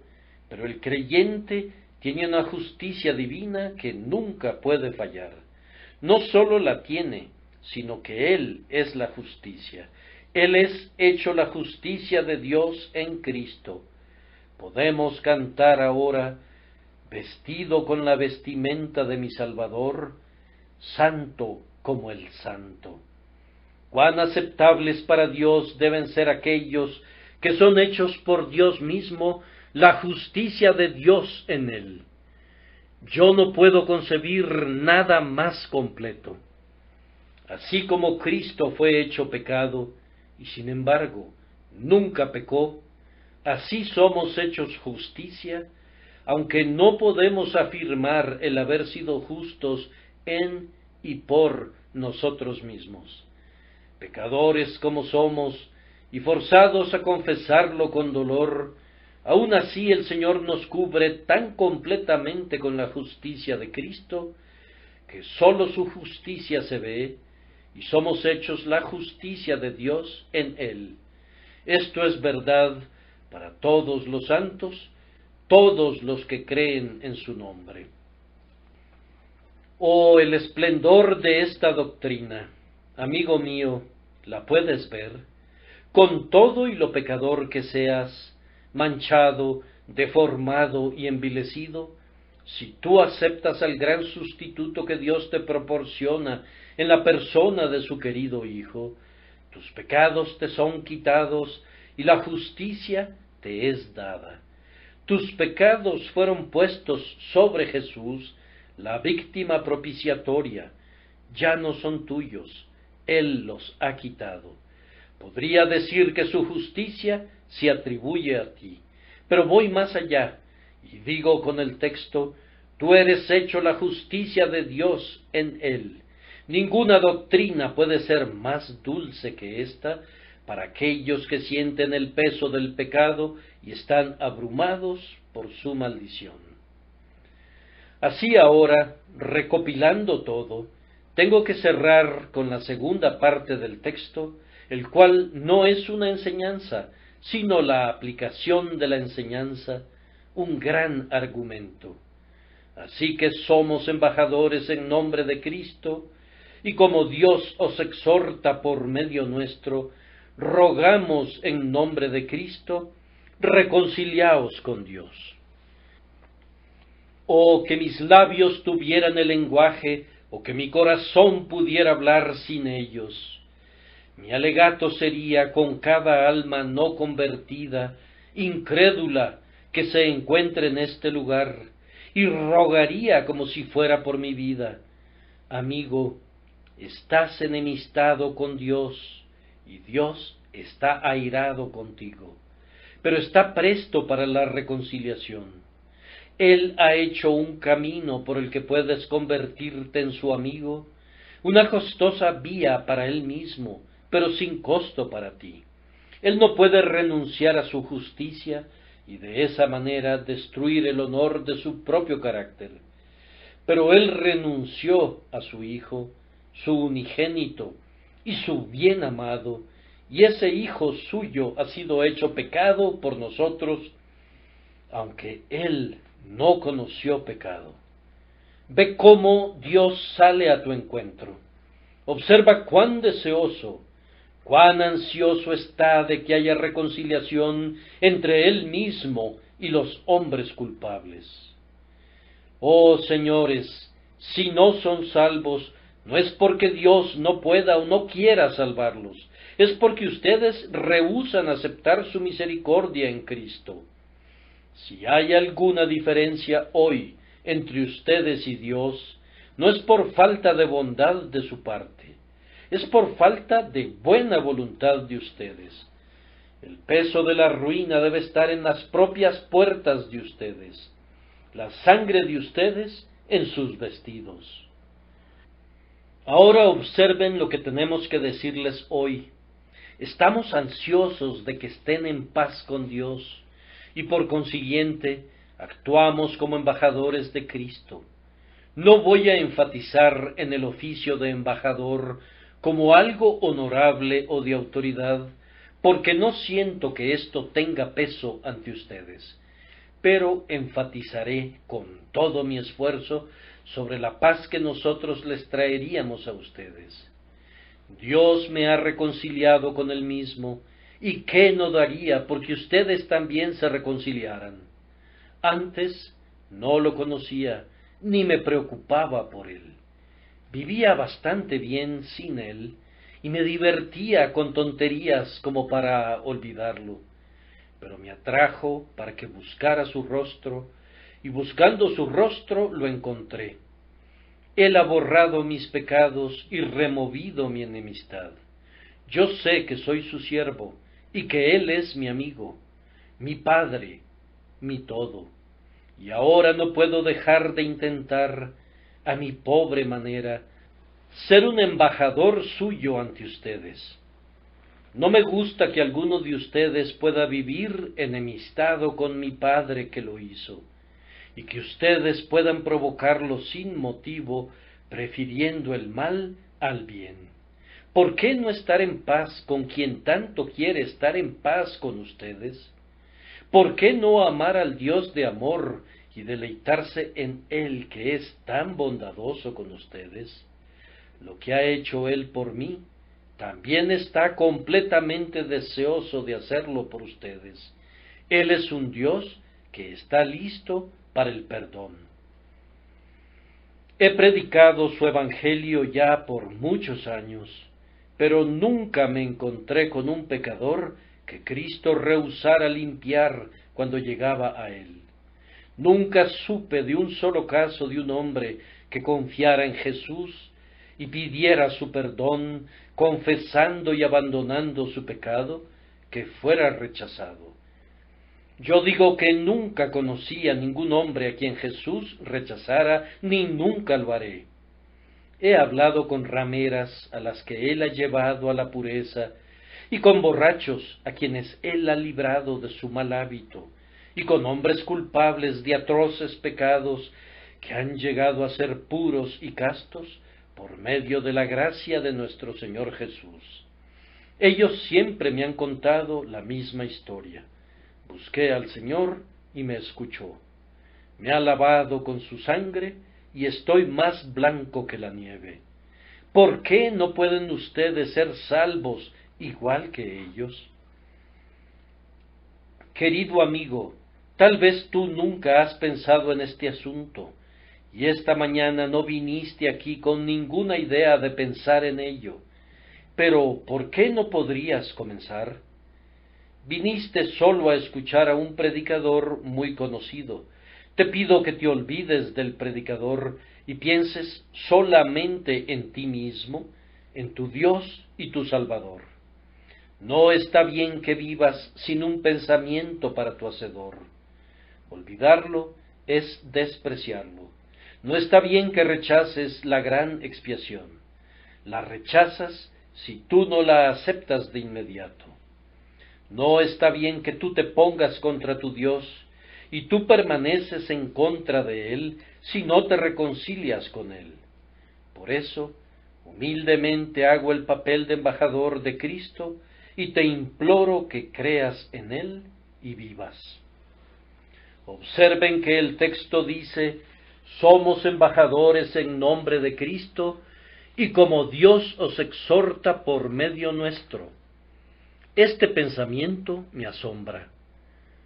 S1: pero el creyente tiene una justicia divina que nunca puede fallar. No sólo la tiene, sino que Él es la justicia. Él es hecho la justicia de Dios en Cristo. Podemos cantar ahora, vestido con la vestimenta de mi Salvador, santo como el santo. Cuán aceptables para Dios deben ser aquellos que son hechos por Dios mismo, la justicia de Dios en Él. Yo no puedo concebir nada más completo. Así como Cristo fue hecho pecado, y sin embargo nunca pecó, así somos hechos justicia, aunque no podemos afirmar el haber sido justos en y por nosotros mismos. Pecadores como somos, y forzados a confesarlo con dolor, aun así el Señor nos cubre tan completamente con la justicia de Cristo, que sólo su justicia se ve, y somos hechos la justicia de Dios en Él. Esto es verdad para todos los santos, todos los que creen en su nombre. Oh, el esplendor de esta doctrina, amigo mío, ¿la puedes ver? Con todo y lo pecador que seas, manchado, deformado y envilecido, si tú aceptas al gran sustituto que Dios te proporciona en la persona de su querido Hijo, tus pecados te son quitados y la justicia te es dada. Tus pecados fueron puestos sobre Jesús, la víctima propiciatoria, ya no son tuyos, Él los ha quitado. Podría decir que su justicia se atribuye a ti, pero voy más allá y digo con el texto, tú eres hecho la justicia de Dios en Él. Ninguna doctrina puede ser más dulce que esta para aquellos que sienten el peso del pecado y están abrumados por su maldición. Así ahora, recopilando todo, tengo que cerrar con la segunda parte del texto, el cual no es una enseñanza, sino la aplicación de la enseñanza, un gran argumento. Así que somos embajadores en nombre de Cristo, y como Dios os exhorta por medio nuestro, rogamos en nombre de Cristo, reconciliaos con Dios. Oh, que mis labios tuvieran el lenguaje, o que mi corazón pudiera hablar sin ellos. Mi alegato sería con cada alma no convertida, incrédula, que se encuentre en este lugar, y rogaría como si fuera por mi vida. Amigo, estás enemistado con Dios, y Dios está airado contigo, pero está presto para la reconciliación. Él ha hecho un camino por el que puedes convertirte en su amigo, una costosa vía para Él mismo, pero sin costo para ti. Él no puede renunciar a su justicia y de esa manera destruir el honor de su propio carácter. Pero Él renunció a su Hijo, su unigénito y su bien amado, y ese Hijo suyo ha sido hecho pecado por nosotros, aunque Él no conoció pecado. Ve cómo Dios sale a tu encuentro. Observa cuán deseoso, cuán ansioso está de que haya reconciliación entre Él mismo y los hombres culpables. Oh señores, si no son salvos, no es porque Dios no pueda o no quiera salvarlos, es porque ustedes rehúsan aceptar su misericordia en Cristo. Si hay alguna diferencia hoy entre ustedes y Dios, no es por falta de bondad de su parte, es por falta de buena voluntad de ustedes. El peso de la ruina debe estar en las propias puertas de ustedes, la sangre de ustedes en sus vestidos. Ahora observen lo que tenemos que decirles hoy. Estamos ansiosos de que estén en paz con Dios, y por consiguiente actuamos como embajadores de Cristo. No voy a enfatizar en el oficio de embajador como algo honorable o de autoridad, porque no siento que esto tenga peso ante ustedes, pero enfatizaré con todo mi esfuerzo sobre la paz que nosotros les traeríamos a ustedes. Dios me ha reconciliado con Él mismo, y qué no daría porque ustedes también se reconciliaran. Antes no lo conocía, ni me preocupaba por Él. Vivía bastante bien sin Él, y me divertía con tonterías como para olvidarlo. Pero me atrajo para que buscara su rostro, y buscando su rostro lo encontré. Él ha borrado mis pecados y removido mi enemistad. Yo sé que soy su siervo, y que Él es mi amigo, mi Padre, mi todo. Y ahora no puedo dejar de intentar, a mi pobre manera, ser un embajador suyo ante ustedes. No me gusta que alguno de ustedes pueda vivir enemistado con mi Padre que lo hizo, y que ustedes puedan provocarlo sin motivo, prefiriendo el mal al bien. ¿Por qué no estar en paz con quien tanto quiere estar en paz con ustedes? ¿Por qué no amar al Dios de amor y deleitarse en Él que es tan bondadoso con ustedes? Lo que ha hecho Él por mí, también está completamente deseoso de hacerlo por ustedes. Él es un Dios que está listo para el perdón. He predicado su evangelio ya por muchos años, pero nunca me encontré con un pecador que Cristo rehusara limpiar cuando llegaba a él. Nunca supe de un solo caso de un hombre que confiara en Jesús y pidiera su perdón, confesando y abandonando su pecado, que fuera rechazado. Yo digo que nunca conocí a ningún hombre a quien Jesús rechazara, ni nunca lo haré. He hablado con rameras a las que Él ha llevado a la pureza, y con borrachos a quienes Él ha librado de su mal hábito, y con hombres culpables de atroces pecados que han llegado a ser puros y castos por medio de la gracia de nuestro Señor Jesús. Ellos siempre me han contado la misma historia. Busqué al Señor y me escuchó. Me ha lavado con su sangre y estoy más blanco que la nieve. ¿Por qué no pueden ustedes ser salvos igual que ellos? Querido amigo, tal vez tú nunca has pensado en este asunto, y esta mañana no viniste aquí con ninguna idea de pensar en ello. Pero, ¿por qué no podrías comenzar? Viniste solo a escuchar a un predicador muy conocido. Te pido que te olvides del predicador y pienses solamente en ti mismo, en tu Dios y tu Salvador. No está bien que vivas sin un pensamiento para tu Hacedor. Olvidarlo es despreciarlo. No está bien que rechaces la gran expiación. La rechazas si tú no la aceptas de inmediato. No está bien que tú te pongas contra tu Dios y tú permaneces en contra de Él si no te reconcilias con Él. Por eso, humildemente hago el papel de embajador de Cristo y te imploro que creas en Él y vivas. Observen que el texto dice: somos embajadores en nombre de Cristo, y como Dios os exhorta por medio nuestro. Este pensamiento me asombra.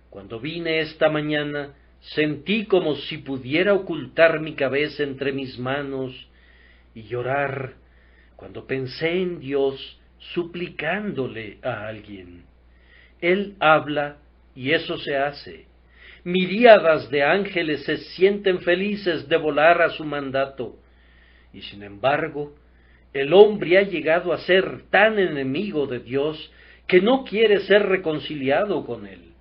S1: Cuando vine esta mañana, sentí como si pudiera ocultar mi cabeza entre mis manos y llorar cuando pensé en Dios suplicándole a alguien. Él habla y eso se hace. Miríadas de ángeles se sienten felices de volar a su mandato, y sin embargo, el hombre ha llegado a ser tan enemigo de Dios que no quiere ser reconciliado con Él.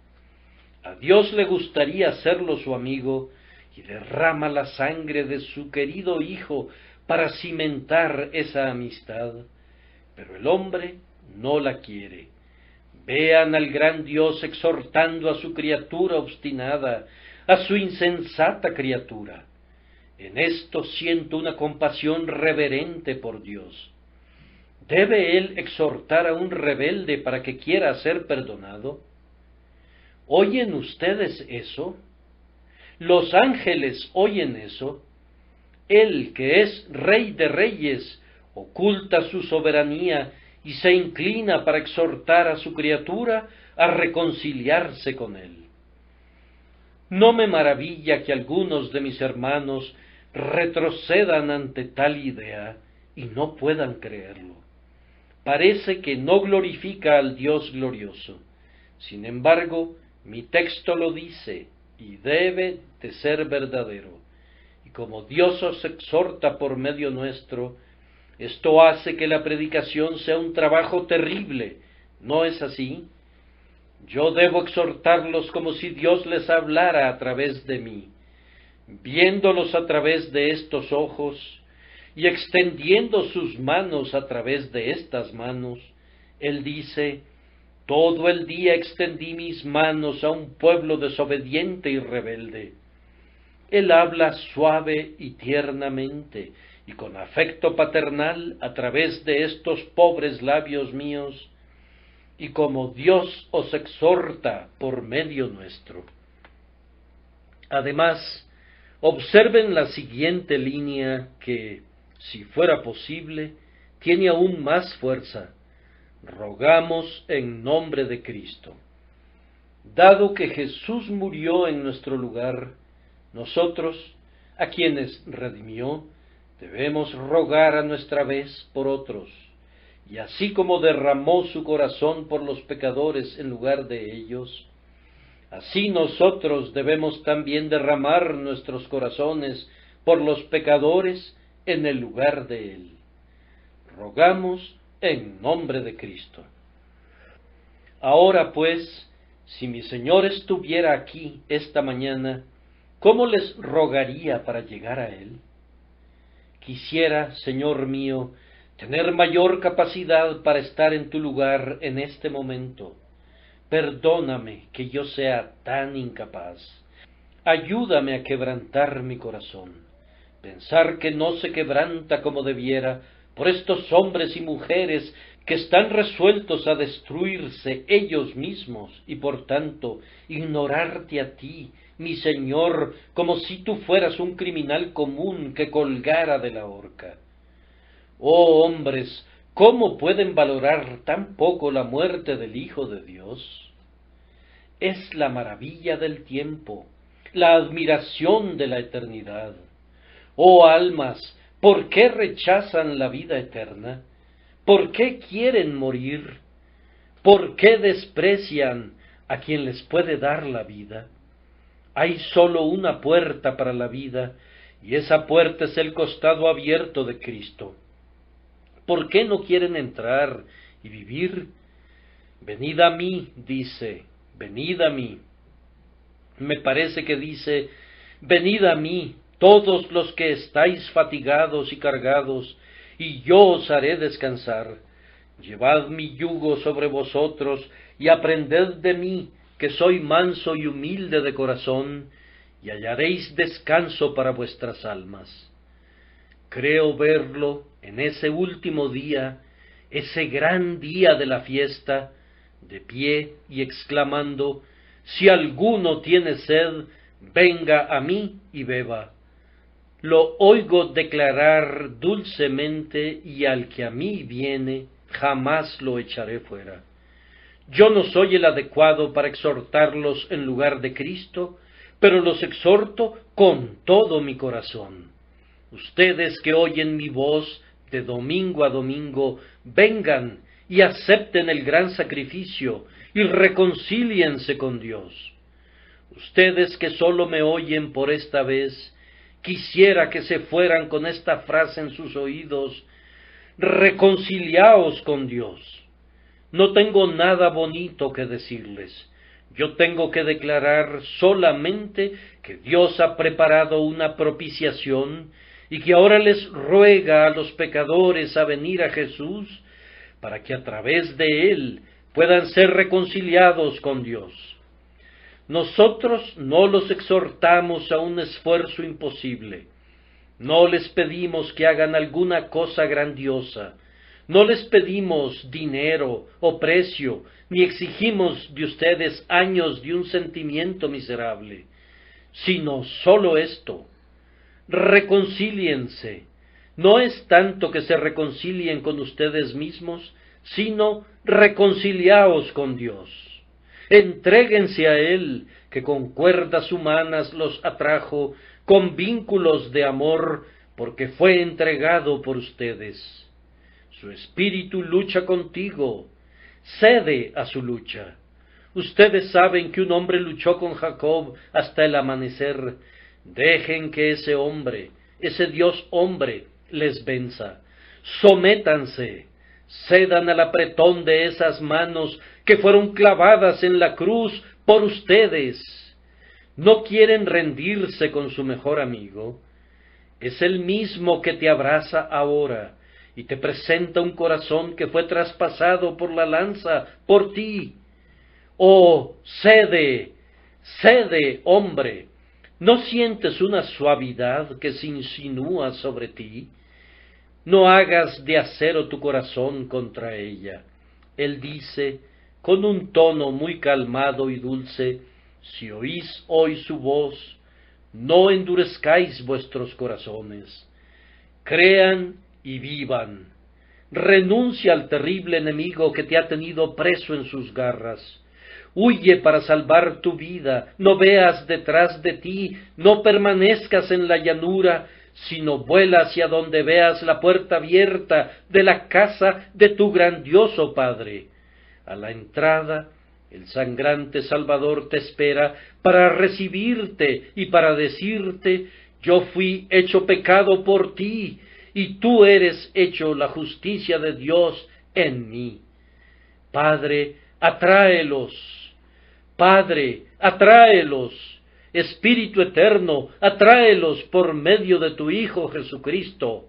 S1: A Dios le gustaría serlo su amigo y derrama la sangre de su querido Hijo para cimentar esa amistad, pero el hombre no la quiere. Vean al gran Dios exhortando a su criatura obstinada, a su insensata criatura. En esto siento una compasión reverente por Dios. ¿Debe él exhortar a un rebelde para que quiera ser perdonado? ¿Oyen ustedes eso? ¿Los ángeles oyen eso? Él, que es Rey de Reyes, oculta su soberanía y se inclina para exhortar a su criatura a reconciliarse con él. No me maravilla que algunos de mis hermanos retrocedan ante tal idea y no puedan creerlo. Parece que no glorifica al Dios glorioso. Sin embargo, mi texto lo dice y debe de ser verdadero. Y como Dios os exhorta por medio nuestro, esto hace que la predicación sea un trabajo terrible. ¿No es así? Yo debo exhortarlos como si Dios les hablara a través de mí, viéndolos a través de estos ojos y extendiendo sus manos a través de estas manos. Él dice: todo el día extendí mis manos a un pueblo desobediente y rebelde. Él habla suave y tiernamente y con afecto paternal a través de estos pobres labios míos, y como Dios os exhorta por medio nuestro. Además, observen la siguiente línea que, si fuera posible, tiene aún más fuerza. Rogamos en nombre de Cristo. Dado que Jesús murió en nuestro lugar, nosotros, a quienes redimió, debemos rogar a nuestra vez por otros. Y así como derramó su corazón por los pecadores en lugar de ellos, así nosotros debemos también derramar nuestros corazones por los pecadores en el lugar de él. Rogamos en nombre de Cristo. Ahora pues, si mi Señor estuviera aquí esta mañana, ¿cómo les rogaría para llegar a él? Quisiera, Señor mío, tener mayor capacidad para estar en tu lugar en este momento. Perdóname que yo sea tan incapaz. Ayúdame a quebrantar mi corazón. Pensar que no se quebranta como debiera por estos hombres y mujeres que están resueltos a destruirse ellos mismos y por tanto ignorarte a ti, mi Señor, como si tú fueras un criminal común que colgara de la horca. Oh hombres, ¿cómo pueden valorar tan poco la muerte del Hijo de Dios? Es la maravilla del tiempo, la admiración de la eternidad. Oh almas, ¿por qué rechazan la vida eterna? ¿Por qué quieren morir? ¿Por qué desprecian a quien les puede dar la vida? Hay sólo una puerta para la vida, y esa puerta es el costado abierto de Cristo. ¿Por qué no quieren entrar y vivir? Venid a mí, dice, venid a mí. Me parece que dice, venid a mí, todos los que estáis fatigados y cargados, y yo os haré descansar. Llevad mi yugo sobre vosotros, y aprended de mí, que soy manso y humilde de corazón, y hallaréis descanso para vuestras almas. Creo verlo en ese último día, ese gran día de la fiesta, de pie y exclamando: si alguno tiene sed, venga a mí y beba. Lo oigo declarar dulcemente, y al que a mí viene, jamás lo echaré fuera. Yo no soy el adecuado para exhortarlos en lugar de Cristo, pero los exhorto con todo mi corazón. Ustedes que oyen mi voz de domingo a domingo, vengan y acepten el gran sacrificio y reconcíliense con Dios. Ustedes que sólo me oyen por esta vez, quisiera que se fueran con esta frase en sus oídos: reconciliaos con Dios. No tengo nada bonito que decirles. Yo tengo que declarar solamente que Dios ha preparado una propiciación y que ahora les ruega a los pecadores a venir a Jesús para que a través de él puedan ser reconciliados con Dios. Nosotros no los exhortamos a un esfuerzo imposible. No les pedimos que hagan alguna cosa grandiosa. No les pedimos dinero o precio, ni exigimos de ustedes años de un sentimiento miserable, sino sólo esto: reconcíliense. No es tanto que se reconcilien con ustedes mismos, sino reconciliaos con Dios. Entréguense a Él, que con cuerdas humanas los atrajo, con vínculos de amor, porque fue entregado por ustedes. Su espíritu lucha contigo, cede a su lucha. Ustedes saben que un hombre luchó con Jacob hasta el amanecer. Dejen que ese hombre, ese Dios hombre, les venza. Sométanse, cedan al apretón de esas manos que fueron clavadas en la cruz por ustedes. ¿No quieren rendirse con su mejor amigo? Es el mismo que te abraza ahora y te presenta un corazón que fue traspasado por la lanza por ti. Oh, cede, cede, hombre. ¿No sientes una suavidad que se insinúa sobre ti? No hagas de acero tu corazón contra ella. Él dice, con un tono muy calmado y dulce: si oís hoy su voz, no endurezcáis vuestros corazones. Crean y vivan. Renuncia al terrible enemigo que te ha tenido preso en sus garras. Huye para salvar tu vida, no veas detrás de ti, no permanezcas en la llanura, sino vuela hacia donde veas la puerta abierta de la casa de tu grandioso Padre. A la entrada, el sangrante Salvador te espera para recibirte y para decirte: yo fui hecho pecado por ti, y tú eres hecho la justicia de Dios en mí. Padre, atráelos. Padre, atráelos. Espíritu eterno, atráelos por medio de tu Hijo Jesucristo.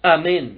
S1: Amén.